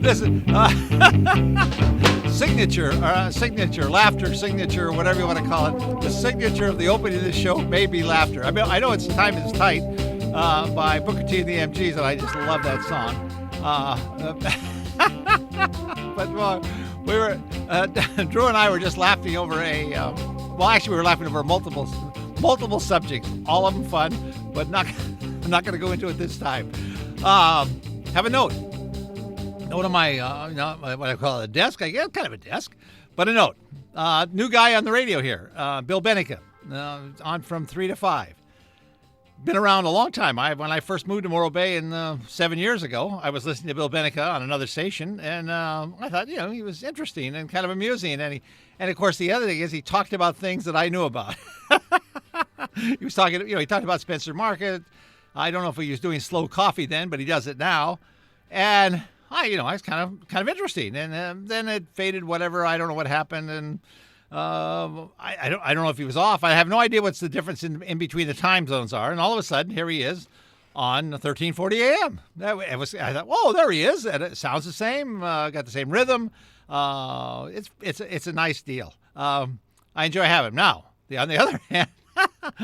This is signature, laughter signature, whatever you want to call it. The signature of the opening of this show may be laughter. I mean, I know it's Time Is Tight by Booker T and the MGs, and I just love that song. But we were, Drew and I were just laughing over we were laughing over multiple subjects, all of them fun, but I'm not going to go into it this time. Have a note on my, what I call a desk. I guess kind of a desk, but a note. New guy on the radio here, Bill Bennett, on from 3 to 5. Been around a long time. When I first moved to Morro Bay 7 years ago, I was listening to Bill Bennett on another station, and I thought, he was interesting and kind of amusing. And of course, the other thing is he talked about things that I knew about. He was talking, he talked about Spencer Market. I don't know if he was doing slow coffee then, but he does it now. And I was kind of interesting. And then it faded, whatever. I don't know what happened. And I don't know if he was off. I have no idea what's the difference in between the time zones are. And all of a sudden, here he is on 1340 a.m. I thought, whoa, there he is. And it sounds the same. Got the same rhythm. It's a nice deal. I enjoy having him. Now, on the other hand,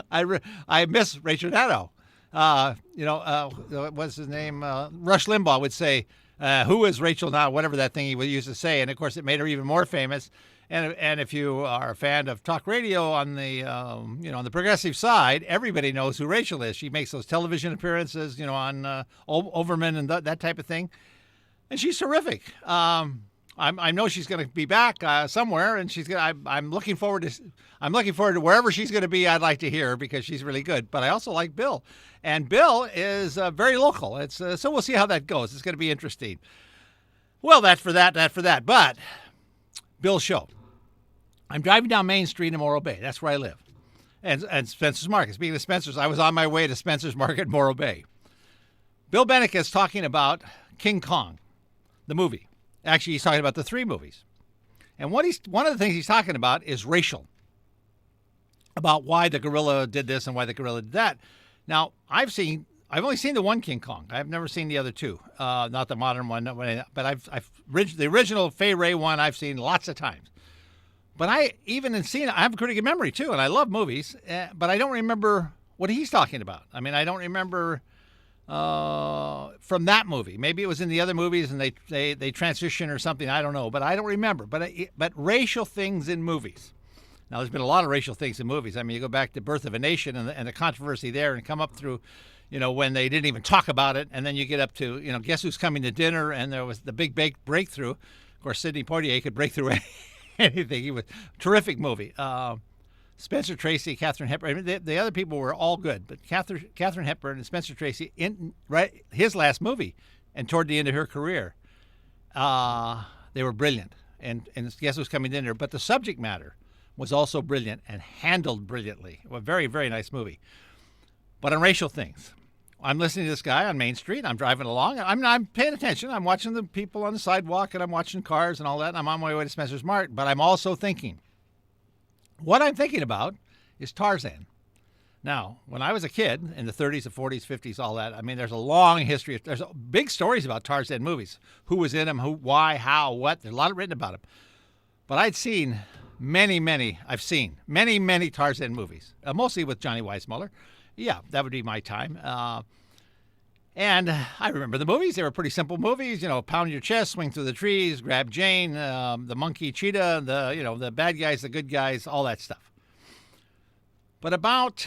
I miss Ray Tornado. What's his name? Rush Limbaugh would say, who is Rachel now? Whatever that thing he would used to say. And of course, it made her even more famous. And if you are a fan of talk radio on the, on the progressive side, everybody knows who Rachel is. She makes those television appearances, on Overman and that type of thing. And she's terrific. I know she's going to be back somewhere, and I'm looking forward to wherever she's going to be. I'd like to hear her because she's really good. But I also like Bill, and Bill is very local. So we'll see how that goes. It's going to be interesting. Well, that for that. But Bill's show. I'm driving down Main Street in Morro Bay. That's where I live, and Spencer's Market. Speaking of Spencer's, I was on my way to Spencer's Market, Morro Bay. Bill Bennett is talking about King Kong, the movie. Actually, he's talking about the 3 movies. And one of the things he's talking about is racial, about why the gorilla did this and why the gorilla did that. Now, I've only seen the one King Kong. I've never seen the other 2, not the modern one, but the original Fay Ray one I've seen lots of times. But I have a pretty good memory too, and I love movies, but I don't remember what he's talking about. I mean, I don't remember from that movie. Maybe it was in the other movies and they transition or something. I don't know, but I don't remember. But racial things in movies. Now, there's been a lot of racial things in movies. I mean, you go back to Birth of a Nation and the controversy there, and come up through, when they didn't even talk about it, and then you get up to, Guess Who's Coming to Dinner, and there was the big breakthrough. Of course, Sidney Poitier could break through anything. He was a terrific movie. Spencer Tracy, Katharine Hepburn. I mean, the other people were all good, but Katharine Hepburn and Spencer Tracy, his last movie, and toward the end of her career, they were brilliant. And Guess Who's Coming in there. But the subject matter was also brilliant and handled brilliantly. A very, very nice movie. But on racial things, I'm listening to this guy on Main Street. I'm driving along. I'm paying attention. I'm watching the people on the sidewalk, and I'm watching cars and all that. And I'm on my way to Spencer's Market. But I'm also thinking. What I'm thinking about is Tarzan. Now, when I was a kid in the 30s, the 40s, 50s, all that, I mean, there's a long history. There's big stories about Tarzan movies. Who was in them, who, why, how, what. There's a lot written about them. But I've seen many Tarzan movies, mostly with Johnny Weissmuller. Yeah, that would be my time. And I remember the movies. They were pretty simple movies, pound your chest, swing through the trees, grab Jane, the monkey cheetah, the bad guys, the good guys, all that stuff. But about,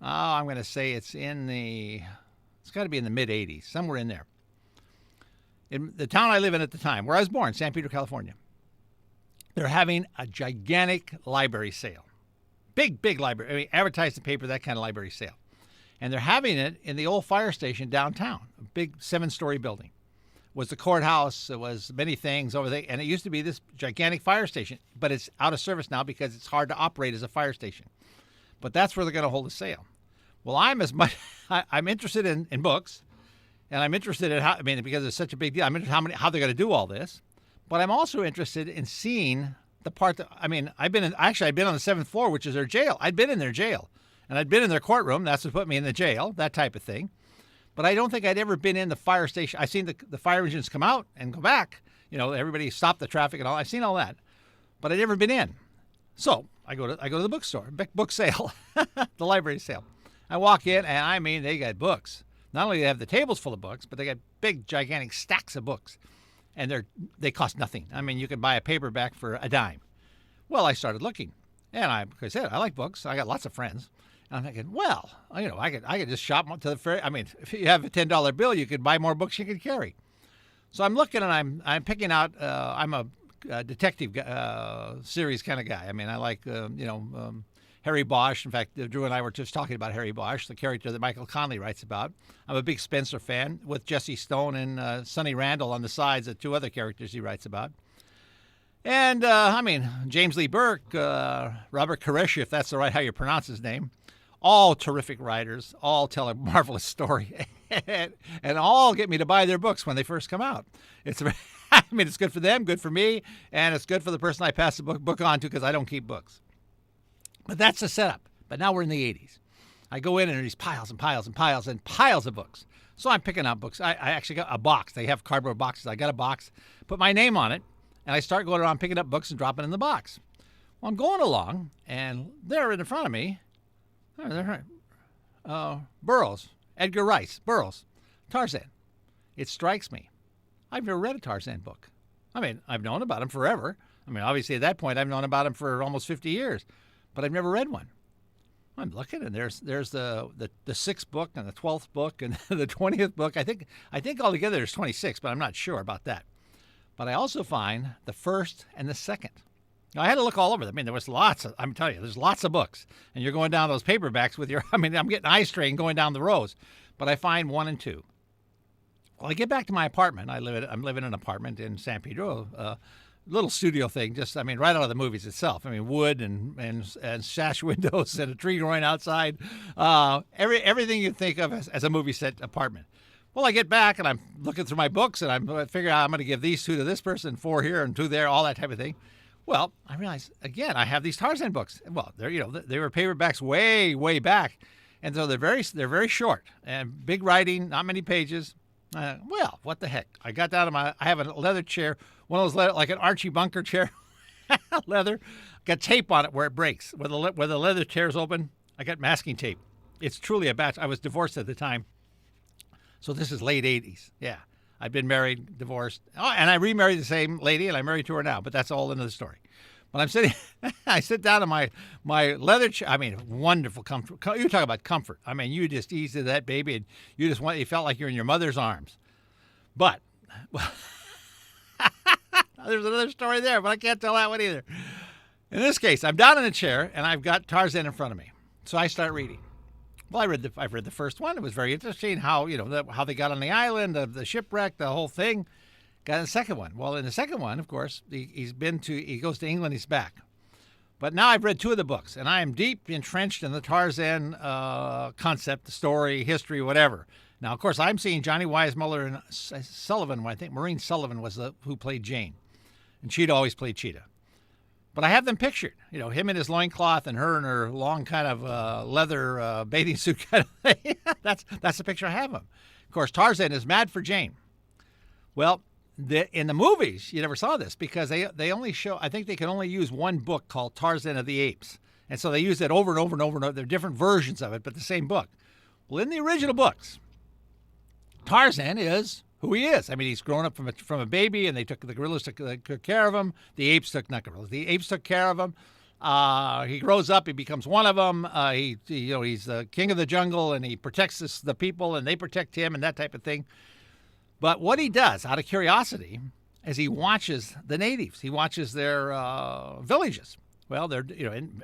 I'm going to say it's got to be in the mid-'80s, somewhere in there. In the town I live in at the time, where I was born, San Pedro, California, they're having a gigantic library sale. Big library. I mean, advertised in the paper, that kind of library sale. And they're having it in the old fire station downtown, a big 7-story building. It was the courthouse. It was many things over there. And it used to be this gigantic fire station, but it's out of service now because it's hard to operate as a fire station. But that's where they're going to hold a sale. Well, I'm interested in books, and I'm interested in because it's such a big deal. I'm interested in how they're going to do all this. But I'm also interested in seeing the part I've been on the 7th floor, which is their jail. I'd been in their jail. And I'd been in their courtroom. That's what put me in the jail, that type of thing. But I don't think I'd ever been in the fire station. I've seen the fire engines come out and go back. Everybody stopped the traffic and all. I've seen all that, but I'd never been in. So I go to the bookstore, book sale, the library sale. I walk in, and they got books. Not only do they have the tables full of books, but they got big, gigantic stacks of books, and they cost nothing. You could buy a paperback for a dime. Well, I started looking, and like I said, I like books. I got lots of friends. And I'm thinking, well, I could just shop to the fair. If you have a $10 bill, you could buy more books you could carry. So I'm looking, and I'm picking out. I'm a detective series kind of guy. I like Harry Bosch. In fact, Drew and I were just talking about Harry Bosch, the character that Michael Connelly writes about. I'm a big Spencer fan, with Jesse Stone and Sonny Randall on the sides, the two other characters he writes about. And, James Lee Burke, Robert Koresh, if that's how you pronounce his name, all terrific writers, all tell a marvelous story, and all get me to buy their books when they first come out. It's good for them, good for me, and it's good for the person I pass the book on to, because I don't keep books. But that's the setup. But now we're in the 80s. I go in, and there's piles and piles and piles and piles of books. So I'm picking out books. I actually got a box. They have cardboard boxes. I got a box, put my name on it, and I start going around picking up books and dropping in the box. Well, I'm going along, and there in front of me, Burroughs, Edgar Rice Burroughs, Tarzan. It strikes me, I've never read a Tarzan book. I've known about him forever. Obviously at that point I've known about him for almost 50 years, but I've never read one. I'm looking, and there's the 6th book and the 12th book and the 20th book. I think altogether there's 26, but I'm not sure about that. But I also find the 1st and the 2nd. Now, I had to look all over them. There was lots of, I'm telling you, there's lots of books. And you're going down those paperbacks with your, I'm getting eye strain going down the rows. But I find 1 and 2. Well, I get back to my apartment. I'm living in an apartment in San Pedro, little studio thing, just, right out of the movies itself. Wood and sash windows and a tree growing outside. Everything you think of as a movie set apartment. Well, I get back, and I'm looking through my books, and I'm figuring out I'm going to give these 2 to this person, 4 here and 2 there, all that type of thing. Well, I realized, again, I have these Tarzan books. Well, they were paperbacks way, way back. And so they're very short and big writing, not many pages. Well, what the heck? I got down to I have a leather chair, one of those like an Archie Bunker chair, leather, got tape on it where it breaks. Where the leather chair's open, I got masking tape. It's truly a batch. I was divorced at the time. So this is late 80s. Yeah. I've been married, divorced, and I remarried the same lady, and I'm married to her now, but that's all another story. But I'm sitting, I sit down in my leather chair. Wonderful comfort. You talk about comfort. You just eased into that baby, and you felt like you're in your mother's arms. But, there's another story there, but I can't tell that one either. In this case, I'm down in a chair, and I've got Tarzan in front of me. So I start reading. Well, I've read the first one. It was very interesting how they got on the island, the shipwreck, the whole thing. Got in the second one. Well, in the second one, of course, he goes to England. He's back. But now I've read 2 of the books, and I am deep entrenched in the Tarzan concept, the story, history, whatever. Now, of course, I'm seeing Johnny Weissmuller and Sullivan. I think Maureen Sullivan was who played Jane, and she'd always played Cheetah. But I have them pictured, him in his loincloth and her in her long kind of leather bathing suit kind of thing. That's the picture I have of him. Of course, Tarzan is mad for Jane. Well, in the movies, you never saw this because they only show, I think they can only use one book called Tarzan of the Apes. And so they use that over and over and over and over. There are different versions of it, but the same book. Well, in the original books, Tarzan is who he is. He's grown up from a baby, and the gorillas took care of him. The apes took care of him. He grows up, he becomes one of them. He's the king of the jungle, and he protects the people, and they protect him, and that type of thing. But what he does, out of curiosity, is he watches the natives. He watches their villages. Well, they're in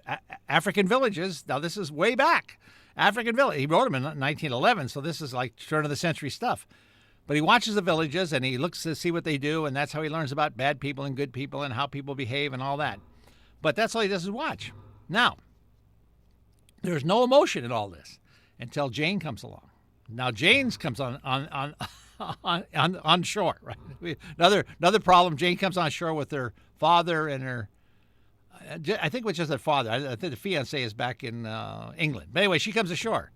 African villages. Now this is way back. African village. He wrote them in 1911, so this is like turn of the century stuff. But he watches the villages, and he looks to see what they do, and that's how he learns about bad people and good people and how people behave and all that. But that's all he does is watch. Now, there's no emotion in all this until Jane comes along. Now, Jane comes on shore, right? Another problem. Jane comes on shore with her father and her, I think it was just her father. I think the fiancé is back in England. But anyway, she comes ashore.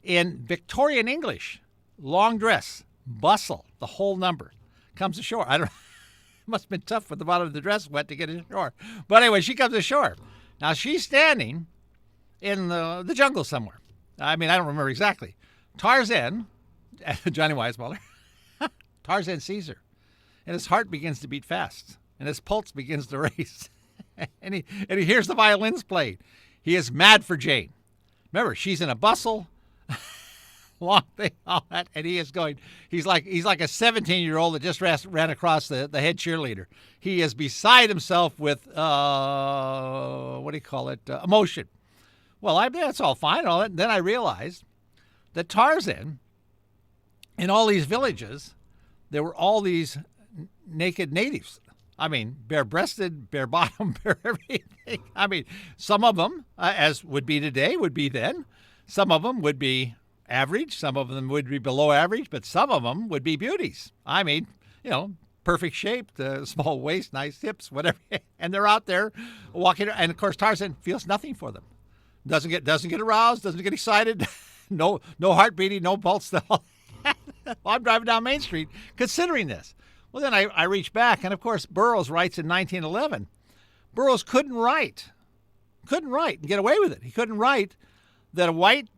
In Victorian English, long dress, bustle, the whole number, comes ashore. I don't. It must have been tough with the bottom of the dress wet to get ashore. But anyway, she comes ashore. Now she's standing in the jungle somewhere. I mean, I don't remember exactly. Tarzan, Johnny Weissmuller, Tarzan sees her, and his heart begins to beat fast, and his pulse begins to race, and he hears the violins played. He is mad for Jane. Remember, she's in a bustle, long thing, all that, and he is going. He's like a 17-year-old that just ran across the head cheerleader. He is beside himself with emotion. Well, that's all fine, all that. And then I realized that Tarzan, in all these villages, there were all these naked natives. I mean, bare-breasted, bare-bottom, bare everything. I mean, some of them, as would be today, would be then. Some of them would be average. Some of them would be below average, but some of them would be beauties. I mean, perfect shape, small waist, nice hips, whatever. And they're out there walking. And, of course, Tarzan feels nothing for them. Doesn't get aroused, doesn't get excited, no heart beating, no pulse. Well, I'm driving down Main Street considering this. Well, then I reach back, and of course Burroughs writes in 1911. Burroughs couldn't write and get away with it. He couldn't write that a white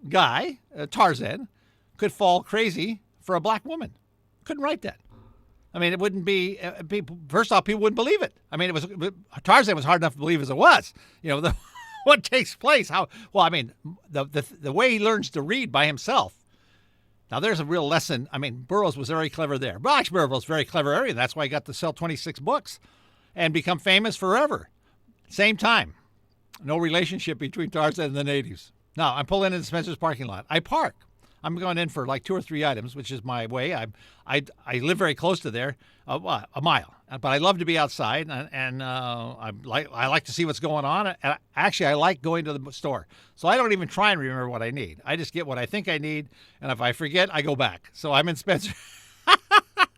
guy, Tarzan, could fall crazy for a black woman. Couldn't write that. I mean, it wouldn't be people. First off, people wouldn't believe it. I mean, Tarzan was hard enough to believe as it was. What takes place? How? Well, I mean, the way he learns to read by himself. Now, there's a real lesson. I mean, Burroughs was very clever there. Burroughs was very clever area. That's why he got to sell 26 books and become famous forever. Same time, no relationship between Tarzan and the natives. Now, I'm pulling into Spencer's parking lot. I park. I'm going in for like 2 or 3 items, which is my way. I live very close to there, a mile. But I love to be outside, and I like to see what's going on. And actually, I like going to the store. So I don't even try and remember what I need. I just get what I think I need, and if I forget, I go back. So I'm in Spencer.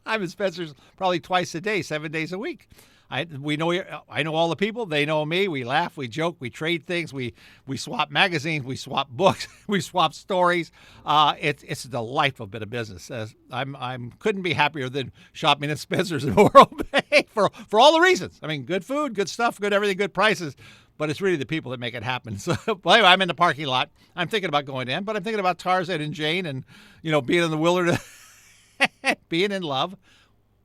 I'm in Spencer's probably twice a day, 7 days a week. I know all the people. They know me. We laugh. We joke. We trade things. We swap magazines. We swap books. We swap stories. It's a delightful bit of business. I'm couldn't be happier than shopping at Spencer's in Morro Bay for all the reasons. I mean, good food, good stuff, good everything, good prices. But it's really the people that make it happen. So anyway, I'm in the parking lot. I'm thinking about going in, but I'm thinking about Tarzan and Jane, and being in the wilderness, being in love.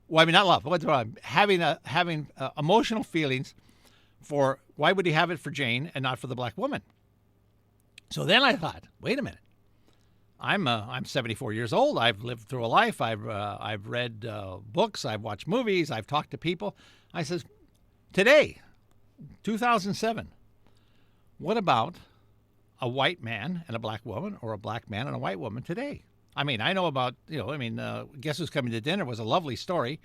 Well, I mean, not love. What's wrong? Having emotional feelings for why would he have it for Jane and not for the black woman? So then I thought, wait a minute. I'm 74 years old. I've lived through a life. I've read books. I've watched movies. I've talked to people. I says, today, 2007, what about a white man and a black woman, or a black man and a white woman today? I mean, I know about, Guess Who's Coming to Dinner was a lovely story,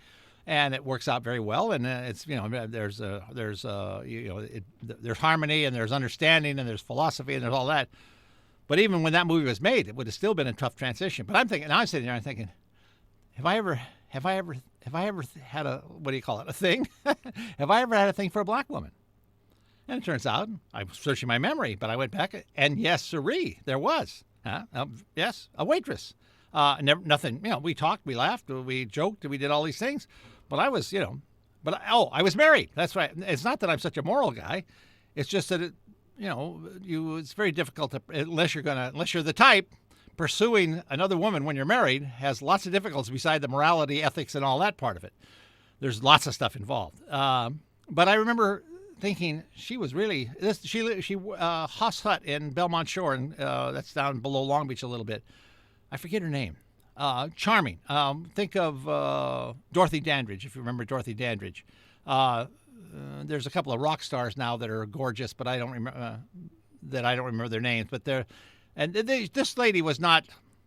and it works out very well. And it's, there's harmony, and there's understanding, and there's philosophy, and there's all that. But even when that movie was made, it would have still been a tough transition. But I'm sitting there and thinking, have I ever had a thing? Have I ever had a thing for a black woman? And it turns out, I was searching my memory, but I went back, and yes, sirree, there was. Yes, a waitress. Nothing, we talked, we laughed, we joked, we did all these things. But I was, I was married. That's right. It's not that I'm such a moral guy. It's just that, it's very difficult to, unless you're the type, pursuing another woman when you're married has lots of difficulties beside the morality, ethics, and all that part of it. There's lots of stuff involved. But I remember thinking she was really Haas Hut in Belmont Shore, and that's down below Long Beach a little bit. I forget her name. Charming. Think of Dorothy Dandridge, if you remember Dorothy Dandridge. There's a couple of rock stars now that are gorgeous, but I don't remember their names. But this lady was not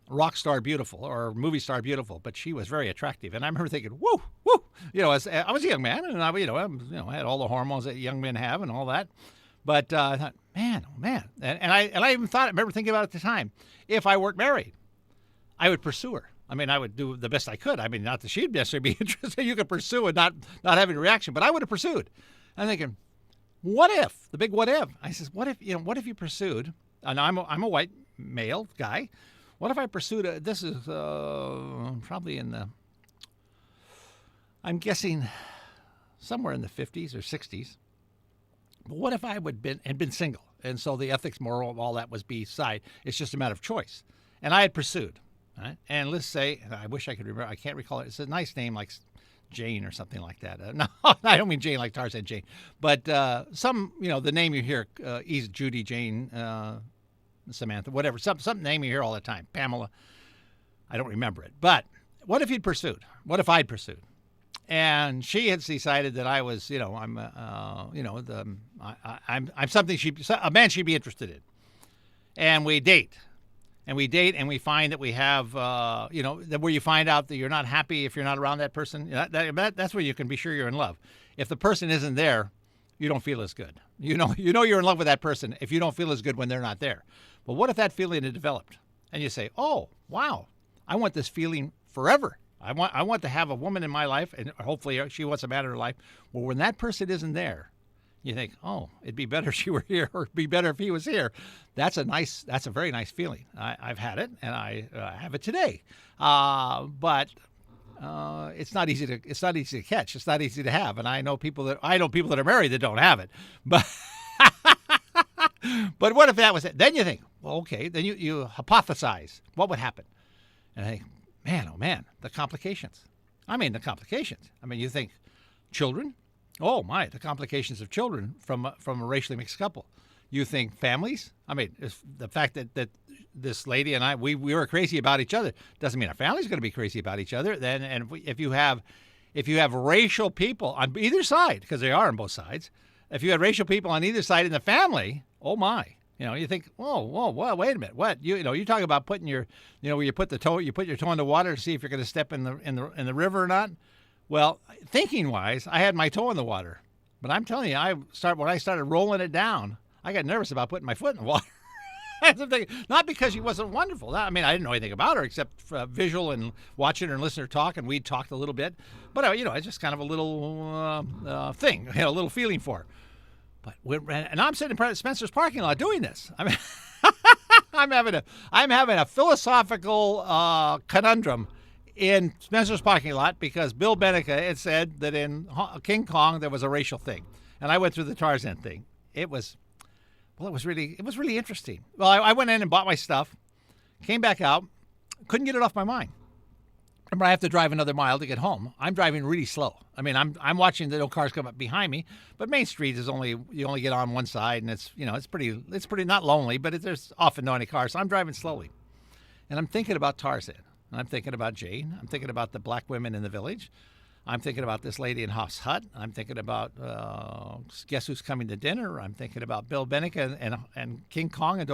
rock star beautiful or movie star beautiful, but she was very attractive. And I remember thinking, woo. As I was a young man, and I had all the hormones that young men have and all that. But I thought, man, oh man, and I even thought, I remember thinking about it at the time, if I weren't married, I would pursue her. I mean, I would do the best I could. I mean, not that she'd necessarily be interested. You could pursue and not having a reaction, but I would have pursued. I'm thinking, what if? The big what if. I says, what if you pursued? And I'm a white male guy. What if I pursued this is probably I'm guessing somewhere in the 50s or 60s. But what if I had been single? And so the ethics, moral, all that was beside. It's just a matter of choice. And I had pursued. Right? And let's say, I wish I could remember, I can't recall it. It's a nice name like Jane or something like that. No, I don't mean Jane like Tarzan Jane. But some, the name you hear, Judy, Jane, Samantha, whatever, some name you hear all the time. Pamela. I don't remember it. But what if he'd pursued? What if I'd pursued? And she had decided that I was, I'm something a man she'd be interested in. And we date. And we find that we have, that where you find out that you're not happy if you're not around that person. That's where you can be sure you're in love. If the person isn't there, you don't feel as good. You know you're in love with that person if you don't feel as good when they're not there. But what if that feeling had developed? And you say, oh, wow, I want this feeling forever. I want to have a woman in my life, and hopefully she wants a man in her life. Well, when that person isn't there, you think, oh, it'd be better if she were here, or it'd be better if he was here. That's a very nice feeling. I've had it, and I have it today. But it's not easy to catch. It's not easy to have. And I know people that are married that don't have it. But but what if that was it? Then you think, well, okay. Then you hypothesize what would happen, and I think, man, oh man, the complications. You think children. Oh my, the complications of children from a racially mixed couple. You think families? The fact that this lady and I we were crazy about each other doesn't mean our family's going to be crazy about each other. Then, and if you have racial people on either side, because they are on both sides, if you had racial people on either side in the family, oh my, you think, whoa, wait a minute, what? You talk about putting your, where you put your toe in the water to see if you're going to step in the river or not. Well, thinking-wise, I had my toe in the water. But I'm telling you, when I started rolling it down, I got nervous about putting my foot in the water. Not because she wasn't wonderful. I didn't know anything about her except visual and watching her and listening to her talk, and we talked a little bit. But, it's just kind of a little thing, a little feeling for her. And I'm sitting in Spencer's parking lot doing this. I'm having a philosophical conundrum in Spencer's parking lot because Bill Bennett had said that in King Kong there was a racial thing, and I went through the Tarzan thing. It was really interesting. Well, I went in and bought my stuff, came back out, couldn't get it off my mind. Remember, I have to drive another mile to get home. I'm driving really slow. I'm watching the cars come up behind me, but Main Street is you only get on one side, and it's pretty not lonely, but there's often no any cars. So I'm driving slowly, and I'm thinking about Tarzan. I'm thinking about Jane. I'm thinking about the black women in the village. I'm thinking about this lady in Hoff's hut. I'm thinking about Guess Who's Coming to Dinner. I'm thinking about Bill Bennett and King Kong. And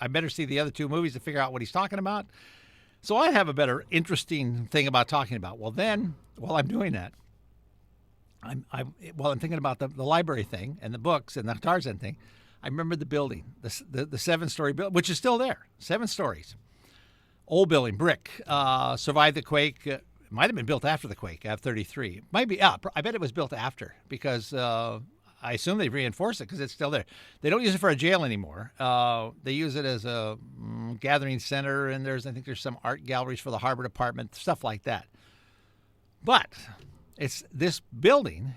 I better see the other two movies to figure out what he's talking about. So I have a better interesting thing about talking about. Well, then, while I'm doing that, I'm thinking about the library thing and the books and the Tarzan thing. I remember the building, the 7-story building, which is still there, 7 stories. Old building, brick, survived the quake. It might have been built after the quake, of 33. Maybe, I bet it was built after because I assume they reinforced it because it's still there. They don't use it for a jail anymore. They use it as a gathering center, and I think there's some art galleries for the harbor department, stuff like that. But this building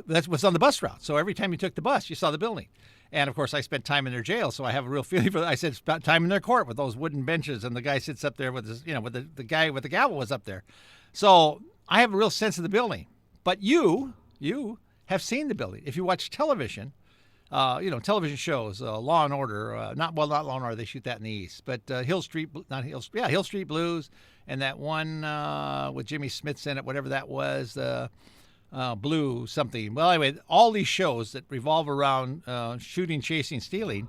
that was on the bus route. So every time you took the bus, you saw the building. And, of course, I spent time in their jail, so I have a real feeling for that. I said spent time in their court with those wooden benches, and the guy sits up there with his, with the guy with the gavel was up there. So I have a real sense of the building. But you have seen the building. If you watch television, television shows, Law and Order, not Law and Order, they shoot that in the East, but Hill Street Blues, and that one with Jimmy Smits in it, whatever that was, Blue something. Well, anyway, all these shows that revolve around shooting, chasing, stealing,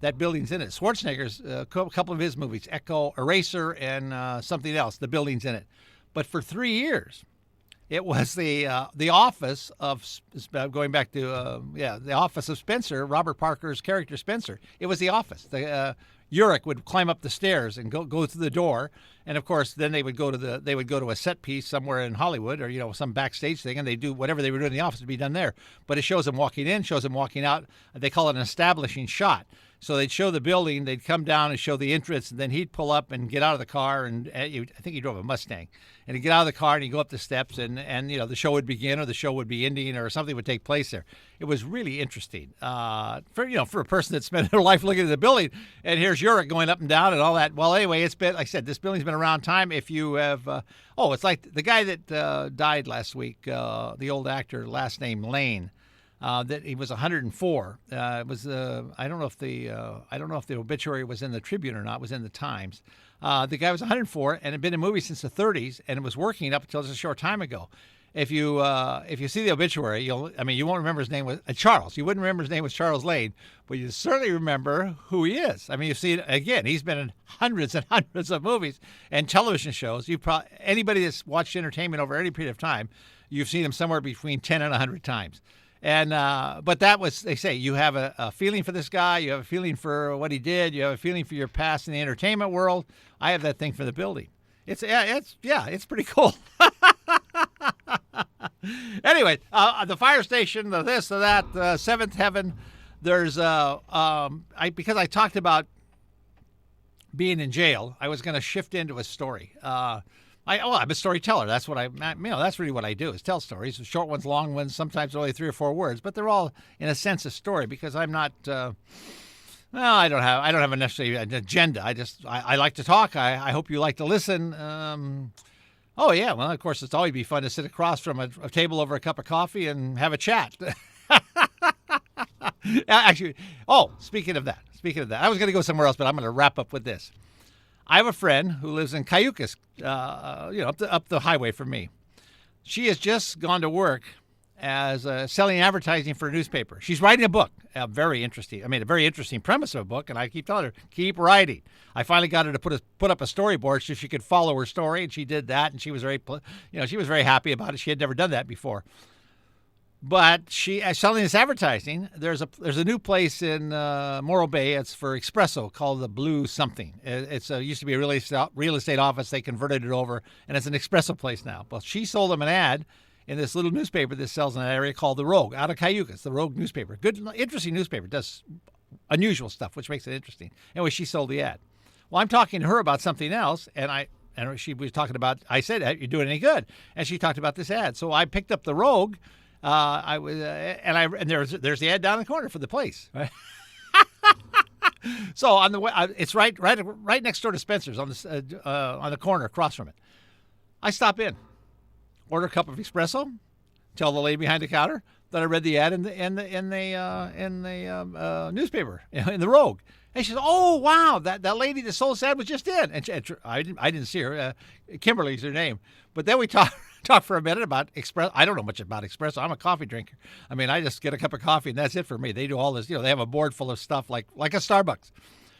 that building's in it. Schwarzenegger's, a couple of his movies, Echo, Eraser, and something else, the building's in it. But for 3 years, it was the office of, going back to, the office of Spencer, Robert Parker's character Spencer. It was the office. Urich would climb up the stairs and go through the door, and of course, then they would go to a set piece somewhere in Hollywood or some backstage thing, and they do whatever they were doing in the office to be done there. But it shows them walking in, shows them walking out. They call it an establishing shot. So they'd show the building, they'd come down and show the entrance, and then he'd pull up and get out of the car, and I think he drove a Mustang, and he'd get out of the car and he'd go up the steps, and the show would begin, or the show would be ending, or something would take place there. It was really interesting for a person that spent their life looking at the building, and here's Urich going up and down and all that. Well, anyway, it's been, like I said, this building's been around time. If you have, it's like the guy that died last week, the old actor, last name Lane. That he was 104. It was I don't know if the obituary was in the Tribune or not. It was in the Times. The guy was 104 and had been in movies since the 30s, and was working up until just a short time ago. If you see the obituary, you won't remember his name was Charles. You wouldn't remember his name was Charles Lane, but you certainly remember who he is. I mean, you see it again. He's been in hundreds and hundreds of movies and television shows. Anybody that's watched entertainment over any period of time, you've seen him somewhere between 10 and 100 times. And but that was, they say, you have a feeling for this guy, you have a feeling for what he did, you have a feeling for your past in the entertainment world. I have that thing for the building. It's pretty cool. Anyway, the fire station, the this, the that, Seventh Heaven. There's because I talked about being in jail, I was going to shift into a story. I'm a storyteller. That's what that's really what I do, is tell stories. Short ones, long ones, sometimes only 3 or 4 words, but they're all in a sense a story, because I'm not, I don't have a necessarily an agenda. I like to talk. I hope you like to listen. Well, of course, it's always be fun to sit across from a table over a cup of coffee and have a chat. Actually, speaking of that, I was going to go somewhere else, but I'm going to wrap up with this. I have a friend who lives in Cayucas, up the highway from me. She has just gone to work as selling advertising for a newspaper. She's writing a book, a very interesting premise of a book, and I keep telling her, keep writing. I finally got her to put up a storyboard so she could follow her story, and she did that, and she was very happy about it. She had never done that before. But she selling this advertising. There's a new place in Morro Bay. It's for espresso, called the Blue something. It's used to be a real estate office. They converted it over, and it's an espresso place now. Well, she sold them an ad in this little newspaper that sells in that area called The Rogue, out of Cayucas. The Rogue newspaper, good, interesting newspaper. It does unusual stuff, which makes it interesting. Anyway, she sold the ad. Well, I'm talking to her about something else, and she was talking about. I said, "You doing any good?" And she talked about this ad. So I picked up The Rogue. There's the ad down the corner for the place. Right? So on the way, it's right next door to Spencer's on the corner across from it. I stop in, order a cup of espresso, tell the lady behind the counter that I read the ad in the newspaper, in the Rogue. And she says, "Oh wow, that lady that sold this ad was just in." And I didn't see her. Kimberly's her name. But then we talked for a minute about espresso. I don't know much about espresso. I'm a coffee drinker. I mean, I just get a cup of coffee and that's it for me. They do all this. They have a board full of stuff like a Starbucks.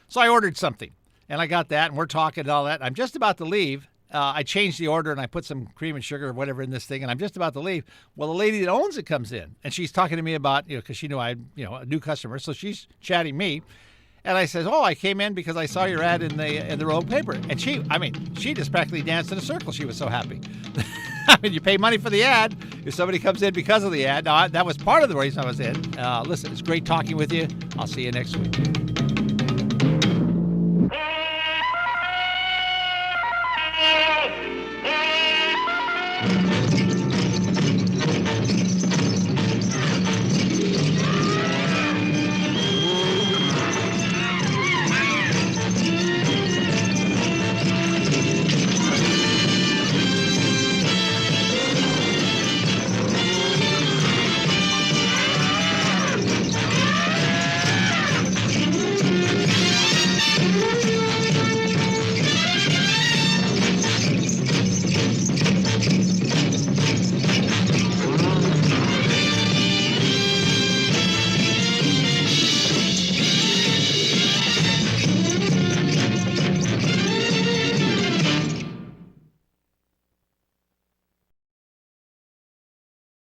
So I ordered something, and I got that, and we're talking and all that. I'm just about to leave. I changed the order, and I put some cream and sugar or whatever in this thing, and I'm just about to leave. Well, the lady that owns it comes in, and she's talking to me about, because she knew I'm, a new customer, so she's chatting me. And I says, I came in because I saw your ad in the Rogue paper. And she just practically danced in a circle. She was so happy. I mean, you pay money for the ad. If somebody comes in because of the ad, now that was part of the reason I was in. Listen, it's great talking with you. I'll see you next week.